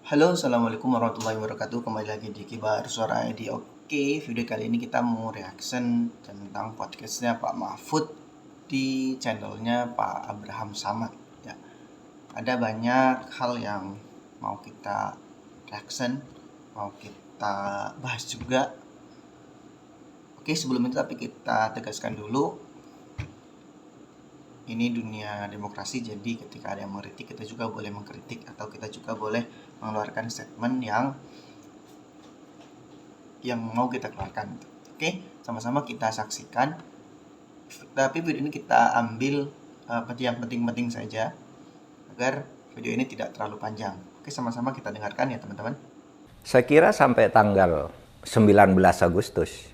Halo, assalamualaikum warahmatullahi wabarakatuh. Kembali lagi di Kibar Suara ID. Oke, video kali ini kita mau reaction tentang podcastnya Pak Mahfud di channelnya Pak Abraham Samad. Ya, ada banyak hal yang mau kita reaction, mau kita bahas juga. Oke, sebelum itu tapi kita tegaskan dulu. Ini dunia demokrasi, jadi ketika ada yang mengkritik, kita juga boleh mengkritik atau kita juga boleh mengeluarkan statement yang mau kita keluarkan. Oke, sama-sama kita saksikan. Tapi video ini kita ambil yang penting-penting saja agar video ini tidak terlalu panjang. Oke, sama-sama kita dengarkan ya teman-teman. Saya kira sampai tanggal 19 Agustus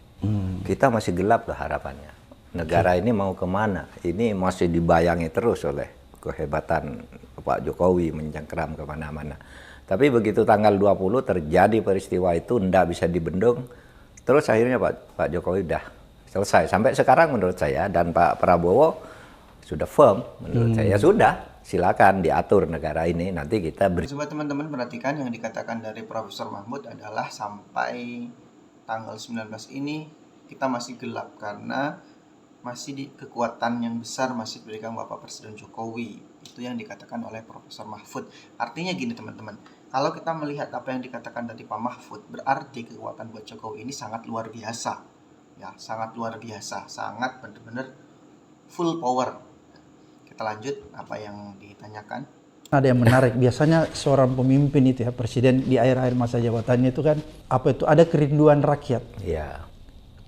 kita masih gelap lah harapannya. Negara ini mau kemana? Ini masih dibayangi terus oleh kehebatan Pak Jokowi mencengkeram kemana-mana. Tapi begitu tanggal 20 terjadi peristiwa itu tidak bisa dibendung. Terus akhirnya Pak Jokowi udah selesai. Sampai sekarang menurut saya dan Pak Prabowo sudah firm menurut saya. Sudah, silakan diatur negara ini. Nanti kita Coba teman-teman perhatikan yang dikatakan dari Profesor Mahfud adalah sampai tanggal 19 ini kita masih gelap karena masih di kekuatan yang besar masih diberikan Bapak Presiden Jokowi. Itu yang dikatakan oleh Profesor Mahfud. Artinya gini teman-teman, kalau kita melihat apa yang dikatakan dari Pak Mahfud, berarti kekuatan buat Jokowi ini sangat luar biasa. Ya, sangat luar biasa, sangat benar-benar full power. Kita lanjut apa yang ditanyakan. Ada yang menarik, biasanya seorang pemimpin itu ya, presiden di akhir-akhir masa jabatannya itu kan, apa itu, ada kerinduan rakyat. ya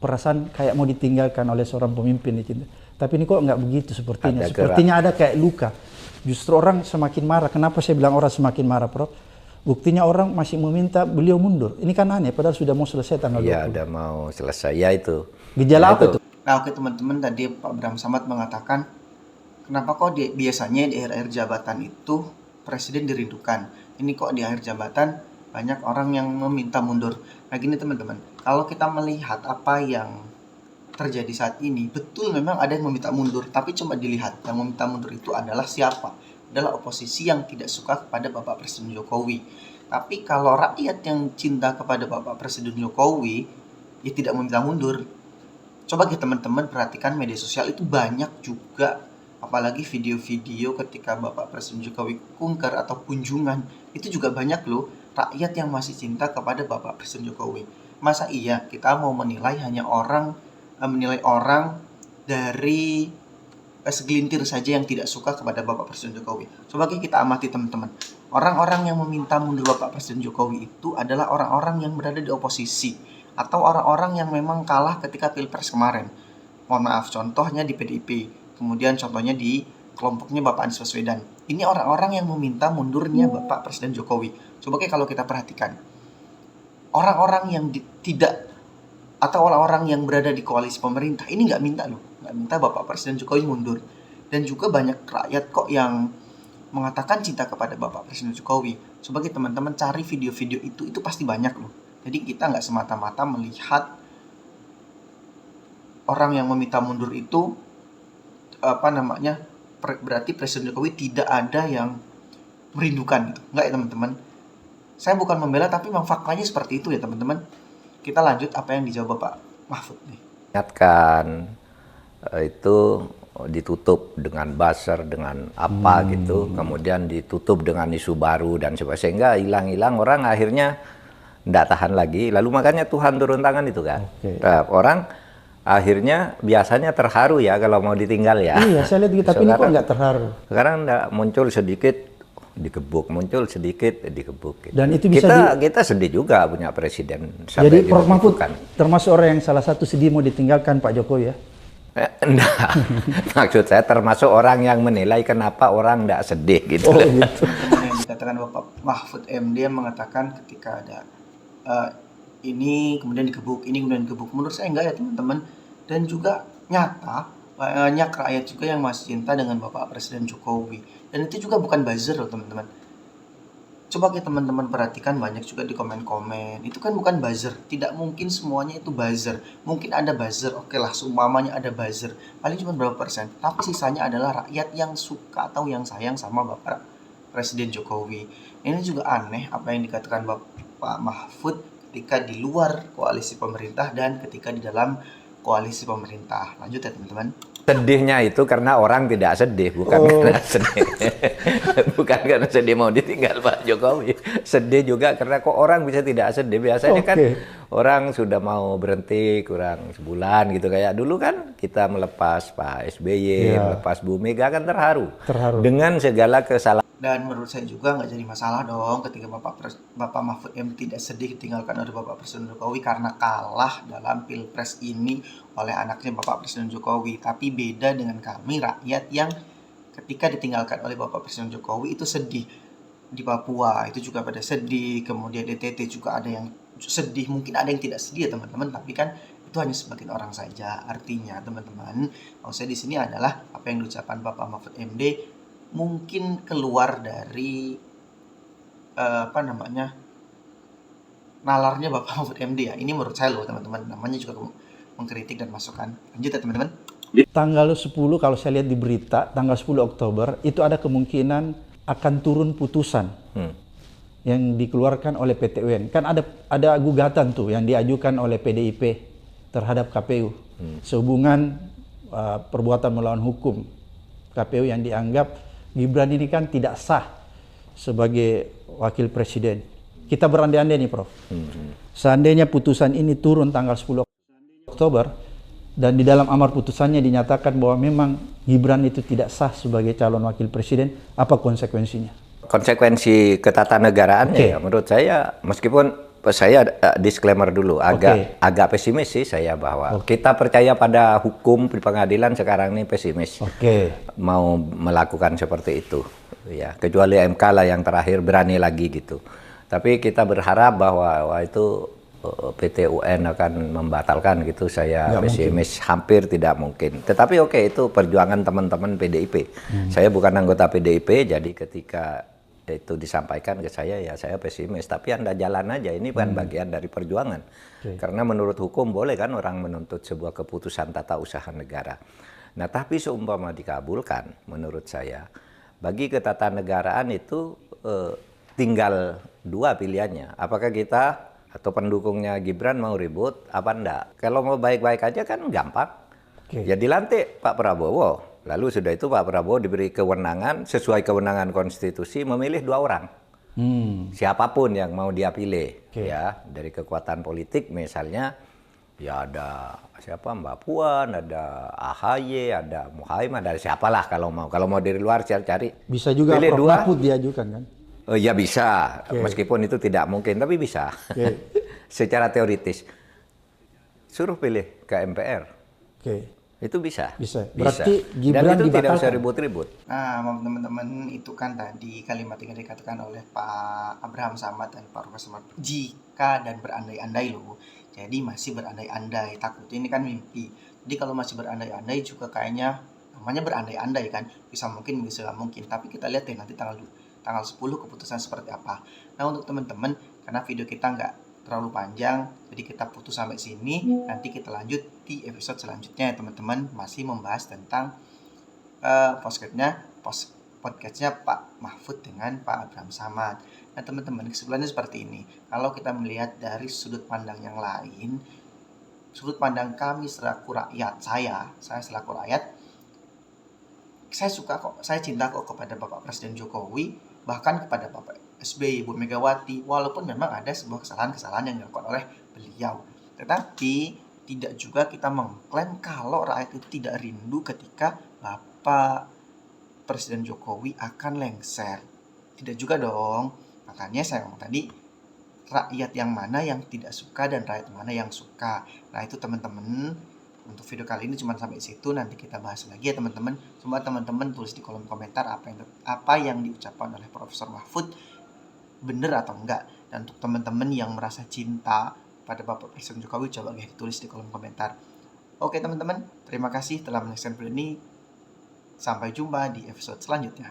Perasaan kayak mau ditinggalkan oleh seorang pemimpin itu. Tapi ini kok nggak begitu sepertinya. Ada Sepertinya ada kayak luka. Justru orang semakin marah. Kenapa saya bilang orang semakin marah, Prof? Buktinya orang masih meminta beliau mundur. Ini kan aneh, padahal sudah mau selesai tanggal 20. udah mau selesai. Ya itu. Gejala apa itu? Nah, oke teman-teman, tadi Pak Abraham Samad mengatakan kenapa kok biasanya di akhir-akhir jabatan itu presiden dirindukan. Ini kok di akhir jabatan banyak orang yang meminta mundur. Nah gini teman-teman, kalau kita melihat apa yang terjadi saat ini, betul memang ada yang meminta mundur, tapi coba dilihat yang meminta mundur itu adalah siapa? Adalah oposisi yang tidak suka kepada Bapak Presiden Jokowi. Tapi kalau rakyat yang cinta kepada Bapak Presiden Jokowi, ya tidak meminta mundur. Coba kita teman-teman perhatikan media sosial itu banyak juga, apalagi video-video ketika Bapak Presiden Jokowi kunker atau kunjungan, itu juga banyak loh rakyat yang masih cinta kepada Bapak Presiden Jokowi. Masa iya kita mau menilai orang dari segelintir saja yang tidak suka kepada Bapak Presiden Jokowi. Coba kita amati teman-teman. Orang-orang yang meminta mundur Bapak Presiden Jokowi itu adalah orang-orang yang berada di oposisi atau orang-orang yang memang kalah ketika Pilpres kemarin. Mohon maaf, contohnya di PDIP, kemudian contohnya di kelompoknya Bapak Anies Baswedan. Ini orang-orang yang meminta mundurnya Bapak Presiden Jokowi. Coba kalau kita perhatikan, orang-orang yang tidak atau orang-orang yang berada di koalisi pemerintah ini nggak minta Bapak Presiden Jokowi mundur. Dan juga banyak rakyat kok yang mengatakan cinta kepada Bapak Presiden Jokowi. Coba teman-teman cari video-video itu pasti banyak loh. Jadi kita nggak semata-mata melihat orang yang meminta mundur itu berarti Presiden Jokowi tidak ada yang merindukan gitu. Enggak ya teman-teman. Saya bukan membela tapi memang faktanya seperti itu ya teman-teman. Kita lanjut apa yang dijawab Bapak Mahfud nih. Ingatkan itu ditutup dengan buzzer dengan apa gitu, kemudian ditutup dengan isu baru dan sebagainya, sehingga hilang-hilang orang akhirnya tidak tahan lagi. Lalu makanya Tuhan turun tangan itu kan. Nah, orang akhirnya biasanya terharu ya kalau mau ditinggal ya. Iya, saya lihat gitu, tapi ini kok nggak terharu. Sekarang muncul sedikit dikebuk, muncul sedikit dikebuk. Gitu. Dan itu bisa kita sedih juga punya presiden. Jadi Prof Mahfud termasuk orang yang salah satu sedih mau ditinggalkan Pak Jokowi ya? Enggak. Maksud saya termasuk orang yang menilai kenapa orang enggak sedih gitu. Oh, gitu. Yang dikatakan Bapak Mahfud MD yang mengatakan ketika ada ini kemudian dikebuk, ini kemudian dikebuk. Menurut saya enggak ya teman-teman. Dan juga nyata banyak rakyat juga yang masih cinta dengan Bapak Presiden Jokowi. Dan itu juga bukan buzzer loh teman-teman. Coba teman-teman perhatikan banyak juga di komen-komen. Itu kan bukan buzzer. Tidak mungkin semuanya itu buzzer. Mungkin ada buzzer. Oke lah, seumpamanya ada buzzer. Paling cuma berapa persen. Tapi sisanya adalah rakyat yang suka atau yang sayang sama Bapak Presiden Jokowi. Ini juga aneh apa yang dikatakan Bapak Mahfud ketika di luar koalisi pemerintah dan ketika di dalam koalisi pemerintah. Lanjut ya teman-teman. Sedihnya itu karena orang tidak sedih, bukan karena sedih. Bukan karena sedih mau ditinggal Pak Jokowi. Sedih juga karena kok orang bisa tidak sedih. Biasanya kan orang sudah mau berhenti kurang sebulan gitu. Kayak dulu kan kita melepas Pak SBY, melepas Bu Mega kan terharu. Dengan segala kesalahan. Dan menurut saya juga nggak jadi masalah dong ketika Bapak Mahfud MD tidak sedih ditinggalkan oleh Bapak Presiden Jokowi karena kalah dalam Pilpres ini oleh anaknya Bapak Presiden Jokowi. Tapi beda dengan kami rakyat yang ketika ditinggalkan oleh Bapak Presiden Jokowi itu sedih. Di Papua itu juga pada sedih, kemudian di NTT juga ada yang sedih, mungkin ada yang tidak sedih ya teman-teman, tapi kan itu hanya sebagian orang saja. Artinya teman-teman, maksud saya di sini adalah apa yang diucapkan Bapak Mahfud MD mungkin keluar dari nalarnya Bapak Mahfud MD ya. Ini menurut saya loh teman-teman, namanya juga mengkritik dan masukan. Lanjut ya teman-teman. Tanggal 10 kalau saya lihat di berita, tanggal 10 Oktober itu ada kemungkinan akan turun putusan yang dikeluarkan oleh PT UN. Kan ada gugatan tuh yang diajukan oleh PDIP terhadap KPU sehubungan perbuatan melawan hukum KPU yang dianggap Gibran ini kan tidak sah sebagai wakil presiden. Kita berandai-andai nih Prof. Seandainya putusan ini turun tanggal 10 Oktober dan di dalam amar putusannya dinyatakan bahwa memang Gibran itu tidak sah sebagai calon wakil presiden, apa konsekuensinya? Konsekuensi ketatanegaraan ya menurut saya, meskipun saya disclaimer dulu, agak pesimis sih saya bahwa kita percaya pada hukum di pengadilan sekarang ini pesimis mau melakukan seperti itu ya, kecuali MK lah yang terakhir berani lagi gitu. Tapi kita berharap bahwa itu PT UN akan membatalkan gitu, saya pesimis, hampir tidak mungkin. Tetapi itu perjuangan teman-teman PDIP. Saya bukan anggota PDIP, jadi ketika itu disampaikan ke saya ya saya pesimis. Tapi Anda jalan aja, ini bukan bagian dari perjuangan. Karena menurut hukum boleh kan orang menuntut sebuah keputusan tata usaha negara. Nah tapi seumpama dikabulkan, menurut saya bagi ketatanegaraan itu tinggal dua pilihannya. Apakah kita atau pendukungnya Gibran mau ribut apa enggak? Kalau mau baik-baik aja kan gampang. Ya dilantik Pak Prabowo. Lalu sudah itu Pak Prabowo diberi kewenangan sesuai kewenangan konstitusi memilih 2 orang. Siapapun yang mau dia pilih ya, dari kekuatan politik misalnya ya ada siapa, Mbak Puan, ada AHY, ada Muhaimin, ada siapalah kalau mau dari luar cari. Bisa juga Prof Mahfud diajukan kan? Ya bisa, meskipun itu tidak mungkin, tapi bisa. Secara teoritis. Suruh pilih ke MPR. Itu bisa. Berarti Gibran dan itu dibatalkan. tidak usah ribut-ribut. Nah, teman-teman, itu kan tadi kalimat yang dikatakan oleh Pak Abraham Samad dan Pak Profesor Mahfud. Jika dan berandai-andai loh. Jadi masih berandai-andai. Takutnya ini kan mimpi. Jadi kalau masih berandai-andai juga kayaknya namanya berandai-andai kan. Bisa mungkin, bisa nggak mungkin. Tapi kita lihat deh nanti tanggal 10 keputusan seperti apa. Nah untuk teman-teman, karena video kita nggak terlalu panjang, jadi kita putus sampai sini. Nanti kita lanjut di episode selanjutnya ya teman-teman, masih membahas tentang podcastnya Pak Mahfud dengan Pak Abraham Samad. Nah teman-teman, kesimpulannya seperti ini. Kalau kita melihat dari sudut pandang yang lain, sudut pandang kami selaku rakyat, saya selaku rakyat, saya suka kok, saya cinta kok kepada Bapak Presiden Jokowi, bahkan kepada Bapak SBY, Ibu Megawati, walaupun memang ada sebuah kesalahan-kesalahan yang dilakukan oleh beliau. Tetapi tidak juga kita mengklaim kalau rakyat itu tidak rindu ketika Bapak Presiden Jokowi akan lengser. Tidak juga dong. Makanya saya ngomong tadi, rakyat yang mana yang tidak suka dan rakyat mana yang suka. Nah itu teman-teman, untuk video kali ini cuma sampai situ. Nanti kita bahas lagi ya teman-teman. Coba teman-teman tulis di kolom komentar apa yang diucapkan oleh Profesor Mahfud benar atau enggak. Dan untuk teman-teman yang merasa cinta pada Bapak Presiden Jokowi, coba ditulis di kolom komentar. Oke teman-teman, terima kasih telah menyaksikan video ini. Sampai jumpa di episode selanjutnya.